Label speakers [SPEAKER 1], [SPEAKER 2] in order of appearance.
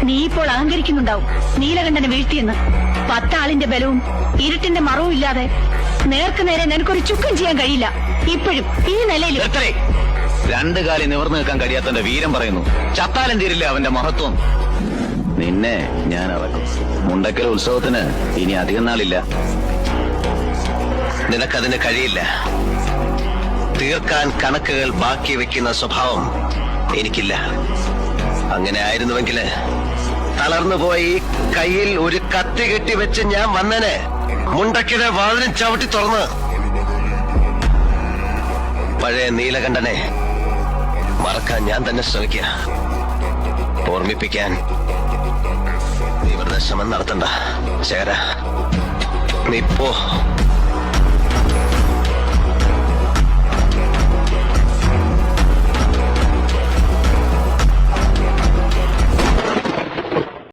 [SPEAKER 1] നീ ഇപ്പോൾ അഹങ്കരിക്കുന്നുണ്ടാവും നീലകണ്ഠനെ വീഴ്ത്തിയെന്ന്. 10 ആളിന്റെ ബലവും ഇരുട്ടിന്റെ മറവും ഇല്ലാതെ നേർക്ക് നേരെ നിനക്കൊരു ചുക്കം ചെയ്യാൻ കഴിയില്ല. ഇപ്പോഴും ഈ നിലയിൽ
[SPEAKER 2] 2 കാലി നിവർന്നു നിൽക്കാൻ കഴിയാത്തവന്റെ വീരം പറയുന്നു. ചത്താലും തീരില്ല അവന്റെ മഹത്വം. നിന്നെ ഞാൻ ഇറക്കും. മുണ്ടക്കൽ ഉത്സവത്തിന് ഇനി അധികം നാളില്ല.
[SPEAKER 3] നിനക്കതിന് കഴിയില്ല. തീർക്കാൻ കണക്കുകൾ ബാക്കി വെക്കുന്ന സ്വഭാവം എനിക്കില്ല. അങ്ങനെ ആയിരുന്നുവെങ്കില് തളർന്നുപോയി കയ്യിൽ ഒരു കത്തി കെട്ടി വെച്ച് ഞാൻ വന്നനെ മുണ്ടക്കിടെ വാതിലും ചവിട്ടി തുറന്ന് പഴയ നീലകണ്ഠനെ മറക്കാൻ ഞാൻ തന്നെ ശ്രമിക്കുക. ഓർമ്മിപ്പിക്കാൻ നീ വെറുതെ ശ്രമം നടത്തണ്ട. ശേഖര, നീ പോ.